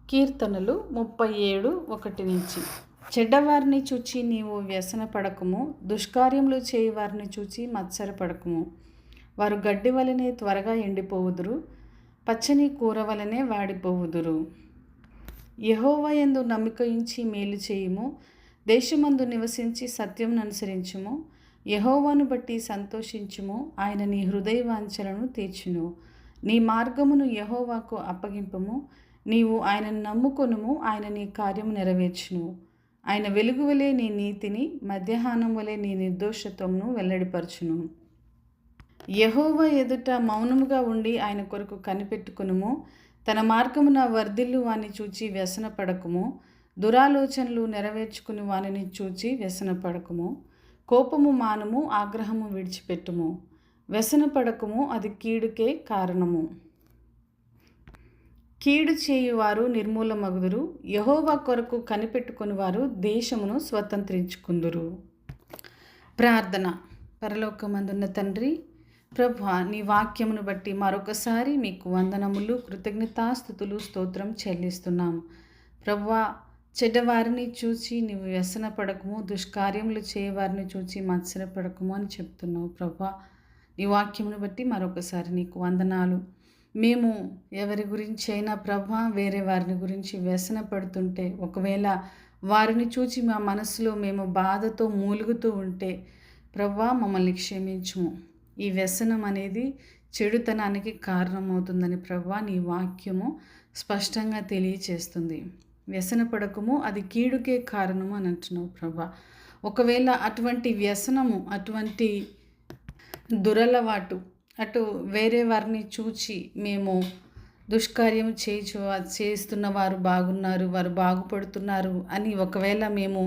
కీర్తనలు 37:1 చెడ్డవారిని చూచి నీవు వ్యసన పడకుము, దుష్కార్యములు చేయువారిని చూచి మత్సరపడకుము. వారు గడ్డి వలనే త్వరగా ఎండిపోవుదురు, పచ్చని కూర వలనే వాడిపోవుదురు. యెహోవా యందు నమ్మిక ఉంచి మేలు చేయుము, దేశమందు నివసించి సత్యమును అనుసరించుము. యెహోవాను బట్టి సంతోషించుము, ఆయన నీ హృదయ వాంఛలను తీర్చును. నీ మార్గమును యెహోవాకు అప్పగింపుము, నీవు ఆయనను నమ్ముకొనుము, ఆయన నీ కార్యము నెరవేర్చును. ఆయన వెలుగు వలె నీ నీతిని, మధ్యాహ్నం వలె నీ నిర్దోషత్వమును వెల్లడిపరచును. యెహోవా ఎదుట మౌనముగా ఉండి ఆయన కొరకు కనిపెట్టుకొనుము. తన మార్గమున వర్ధిల్లు వాని చూచి వ్యసనపడకుము. దురాలోచనలు నెరవేర్చుకుని వానిని చూచి వ్యసనపడకుము. కోపము మానుము, ఆగ్రహము విడిచిపెట్టుము. వ్యసనపడకుము, అది కీడుకే కారణము. కీడు చేయువారు నిర్మూలమగుదురు, యెహోవా కొరకు కనిపెట్టుకుని వారు దేశమును స్వతంత్రించుకుందురు. ప్రార్థన. పరలోకమందున్న తండ్రి, ప్రభువా, నీ వాక్యమును బట్టి మరొకసారి మీకు వందనములు, కృతజ్ఞతాస్తుతులు, స్తోత్రం చెల్లిస్తున్నాము. ప్రభువా, చెడ్డవారిని చూచి నీవు వ్యసనపడకము, దుష్కార్యములు చేయవారిని చూచి మత్సరపడకము అని చెప్తున్నావు. ప్రభువా, నీ వాక్యమును బట్టి మరొకసారి నీకు వందనాలు. మేము ఎవరి గురించి అయినా ప్రభువా, వేరే వారిని గురించి వ్యసన పడుతుంటే, ఒకవేళ వారిని చూచి మా మనసులో మేము బాధతో మూలుగుతూ ఉంటే ప్రభువా, మమ్మల్ని క్షమించుము. ఈ వ్యసనం అనేది చెడుతనానికి కారణమవుతుందని ప్రభువా నీ వాక్యము స్పష్టంగా తెలియచేస్తుంది. వ్యసన పడకము, అది కీడుకే కారణము అని అంటున్నావు ప్రభువా. ఒకవేళ అటువంటి వ్యసనము, అటువంటి దురలవాటు, అటు వేరే వారిని చూచి మేము దుష్కార్యం చేస్తున్న వారు బాగున్నారు, వారు బాగుపడుతున్నారు అని ఒకవేళ మేము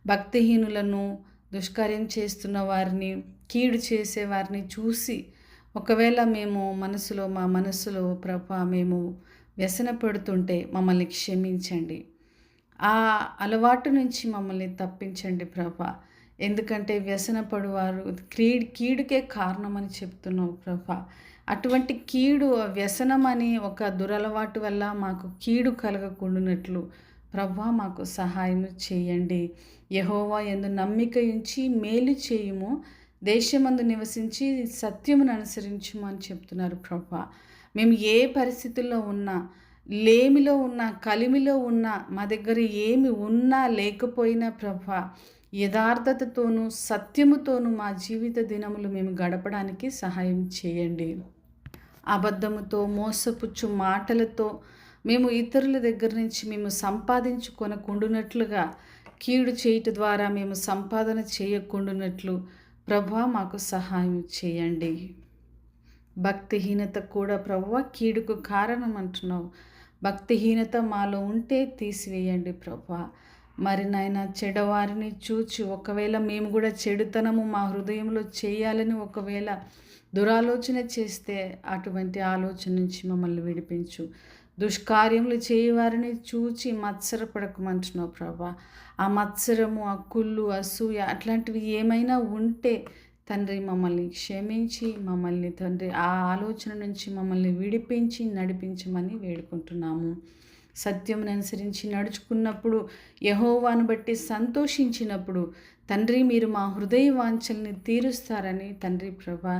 భక్తిహీనులను, దుష్కార్యం చేస్తున్న వారిని, కీడు చేసే వారిని చూసి ఒకవేళ మేము మా మనసులో ప్రభా మేము వ్యసన పడుతుంటే మమ్మల్ని క్షమించండి. ఆ అలవాటు నుంచి మమ్మల్ని తప్పించండి ప్రభా. ఎందుకంటే వ్యసన పడువారు కీడుకే కారణమని చెప్తున్నావు ప్రభా. అటువంటి కీడు, వ్యసనం అనే ఒక దురలవాటు వల్ల మాకు కీడు కలగకుండానట్లు ప్రభా మాకు సహాయం చేయండి. యెహోవా యందు నమ్మిక ఉంచి మేలు చేయుము, దేశమందు నివసించి సత్యమును అనుసరించుము అని చెప్తున్నారు ప్రభా. మేము ఏ పరిస్థితుల్లో ఉన్నా, లేమిలో ఉన్నా, కలిమిలో ఉన్నా, మా దగ్గర ఏమి ఉన్నా లేకపోయినా ప్రభా, యథార్థతతోనూ సత్యముతోనూ మా జీవిత దినములు మేము గడపడానికి సహాయం చేయండి. అబద్ధముతో, మోసపుచ్చు మాటలతో మేము ఇతరుల దగ్గర నుంచి మేము సంపాదించుకొనకుండునట్లుగా, కీడు చేయుట ద్వారా మేము సంపాదన చేయకుండునట్లు ప్రభువా మాకు సహాయం చేయండి. భక్తిహీనత కూడా ప్రభువా కీడుకు కారణం అంటున్నావు. భక్తిహీనత మాలో ఉంటే తీసివేయండి ప్రభువా. మరి నాయన, చెడవారిని చూచి ఒకవేళ మేము కూడా చెడుతనము మా హృదయంలో చేయాలని ఒకవేళ దురాలోచన చేస్తే అటువంటి ఆలోచన నుంచి మమ్మల్ని విడిపించు. దుష్కార్యములు చేయవారిని చూచి మత్సరపడకమంటున్నావు ప్రభా. ఆ మత్సరము, ఆ కుళ్ళు, అసూయ అట్లాంటివి ఏమైనా ఉంటే తండ్రి మమ్మల్ని క్షమించి, మమ్మల్ని తండ్రి ఆ ఆలోచన నుంచి మమ్మల్ని విడిపించి నడిపించమని వేడుకుంటున్నాము. సత్యమును అనుసరించి నడుచుకున్నప్పుడు, యెహోవాను బట్టి సంతోషించినప్పుడు తండ్రి మీరు మా హృదయ వాంఛల్ని తీరుస్తారని తండ్రి ప్రభా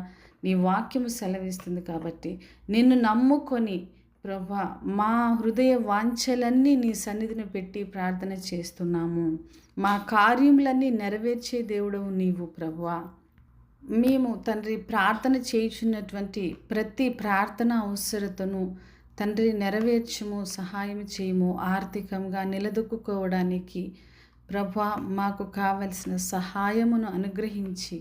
నీ వాక్యము సెలవిస్తుంది. కాబట్టి నిన్ను నమ్ముకొని ప్రభా మా హృదయ వాంఛలన్నీ నీ సన్నిధిని పెట్టి ప్రార్థన చేస్తున్నాము. మా కార్యములన్నీ నెరవేర్చే దేవుడవు నీవు ప్రభువా. మేము తండ్రి ప్రార్థన చేయుచున్నటువంటి ప్రతి ప్రార్థన అవసరతను తండ్రి నెరవేర్చుము, సహాయం చేయము. ఆర్థికంగా నిలదొక్కుకోవడానికి ప్రభా మాకు కావలసిన సహాయమును అనుగ్రహించి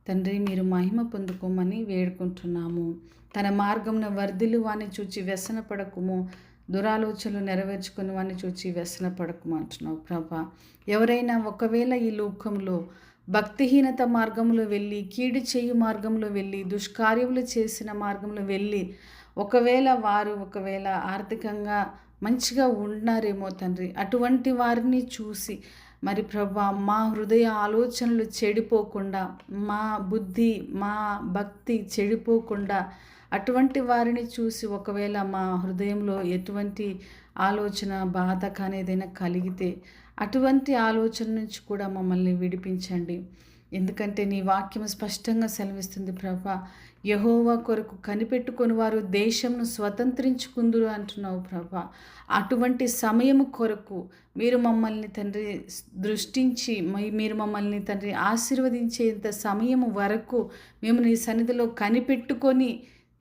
తండ్రి మీరు మహిమ పొందుకోమని వేడుకుంటున్నాము. తన మార్గమున వర్ధిల్లు వాని చూచి వ్యసన పడకుము, దురాలోచనలు నెరవేర్చుకుని వాని చూచి వ్యసన పడకుము అంటున్నావు ప్రభా. ఎవరైనా ఒకవేళ ఈ లోకంలో భక్తిహీనత మార్గంలో వెళ్ళి, కీడు చేయు మార్గంలో వెళ్ళి, దుష్కార్యములు చేసిన మార్గంలో వెళ్ళి ఒకవేళ ఆర్థికంగా మంచిగా ఉన్నారేమో తండ్రి, అటువంటి వారిని చూసి మరి ప్రభా మా హృదయ ఆలోచనలు చెడిపోకుండా, మా బుద్ధి, మా భక్తి చెడిపోకుండా అటువంటి వారిని చూసి ఒకవేళ మా హృదయంలో ఎటువంటి ఆలోచన బాధ కానీ ఏదైనా కలిగితే అటువంటి ఆలోచన నుంచి కూడా మమ్మల్ని విడిపించండి. ఎందుకంటే నీ వాక్యం స్పష్టంగా సెలవిస్తుంది ప్రభా, యెహోవా కొరకు కనిపెట్టుకొని వారు దేశంను స్వతంత్రించుకుందురు అంటున్నావు ప్రభా. అటువంటి సమయము కొరకు మీరు మమ్మల్ని తండ్రి దృష్టించి మీరు మమ్మల్ని తండ్రి ఆశీర్వదించేంత సమయం వరకు మేము నీ సన్నిధిలో కనిపెట్టుకొని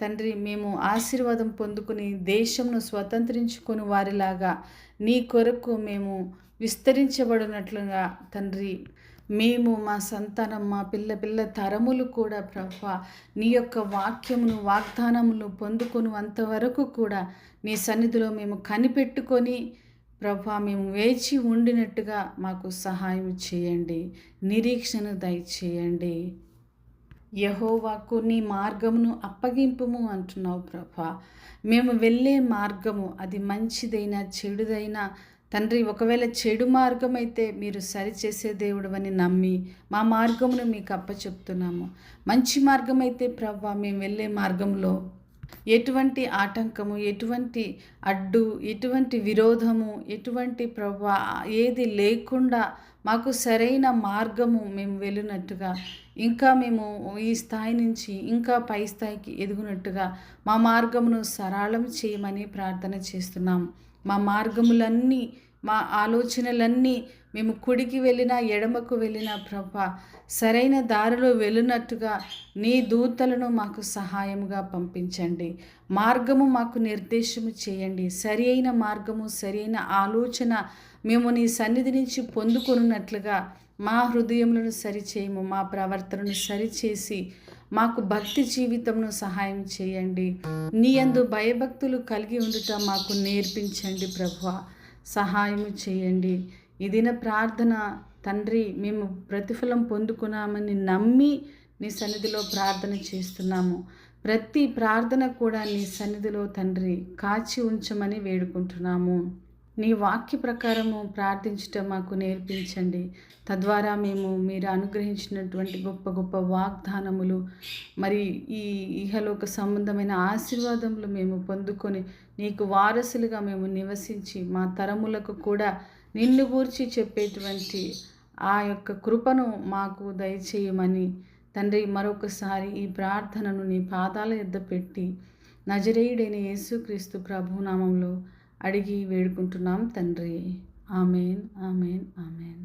తండ్రి మేము ఆశీర్వాదం పొందుకుని దేశంను స్వతంత్రించుకొని వారిలాగా నీ కొరకు మేము విస్తరించబడినట్లుగా తండ్రి మేము మా సంతానం మా పిల్ల తరములు కూడా ప్రభా నీ యొక్క వాక్యమును వాగ్దానములు పొందుకొని అంతవరకు కూడా నీ సన్నిధిలో మేము కనిపెట్టుకొని ప్రభా మేము వేచి ఉండినట్టుగా మాకు సహాయం చేయండి, నిరీక్షణ దయచేయండి. యెహోవాకు నీ మార్గమును అప్పగింపుము అంటున్నావు ప్రభా. మేము వెళ్ళే మార్గము అది మంచిదైనా చెడుదైనా తండ్రి, ఒకవేళ చెడు మార్గం అయితే మీరు సరిచేసే దేవుడు అని నమ్మి మా మార్గమును మీకు అప్పచెప్తున్నాము. మంచి మార్గం అయితే ప్రభా మేము వెళ్ళే మార్గంలో ఎటువంటి ఆటంకము, ఎటువంటి అడ్డు, ఎటువంటి విరోధము, ఎటువంటి ప్రభా ఏది లేకుండా మాకు సరైన మార్గము మేము వెళ్ళినట్టుగా ఇంకా మేము ఈ స్థాయి నుంచి ఇంకా పై స్థాయికి ఎదుగునట్టుగా మా మార్గమును సరళం చేయమని ప్రార్థన చేస్తున్నాం. మా మార్గములన్నీ మా ఆలోచనలన్నీ మేము కుడికి వెళ్ళినా ఎడమకు వెళ్ళినా ప్రభా సరైన దారిలో వెళ్ళినట్టుగా నీ దూతలను మాకు సహాయముగా పంపించండి. మార్గము మాకు నిర్దేశము చేయండి. సరి అయిన మార్గము, సరి అయిన ఆలోచన మేము నీ సన్నిధి నుంచి పొందుకొనున్నట్లుగా మా హృదయములను సరిచేయము, మా ప్రవర్తనను సరిచేసి మాకు భక్తి జీవితంను సహాయం చేయండి. నీ యందు భయభక్తులు కలిగి ఉండుట మాకు నేర్పించండి ప్రభువా, సహాయం చేయండి. ఈ దిన ప్రార్థన తండ్రి మేము ప్రతిఫలం పొందుకున్నామని నమ్మి నీ సన్నిధిలో ప్రార్థన చేస్తున్నాము. ప్రతి ప్రార్థన కూడా నీ సన్నిధిలో తండ్రి కాచి ఉంచమని వేడుకుంటున్నాము. నీ వాక్య ప్రకారము ప్రార్థించటం మాకు నేర్పించండి. తద్వారా మేము మీరు అనుగ్రహించినటువంటి గొప్ప గొప్ప వాగ్దానములు మరి ఈ ఇహలోక సంబంధమైన ఆశీర్వాదములు మేము పొందుకొని నీకు వారసులుగా మేము నివసించి మా తరములకు కూడా నిన్ను గూర్చి చెప్పేటువంటి ఆ యొక్క కృపను మాకు దయచేయమని తండ్రి మరొకసారి ఈ ప్రార్థనను నీ పాదాల యొద్ద పెట్టి నజరేయుడైన యేసుక్రీస్తు ప్రభునామంలో అడిగి వేడుకుంటున్నాం తండ్రి. Amen, amen, amen.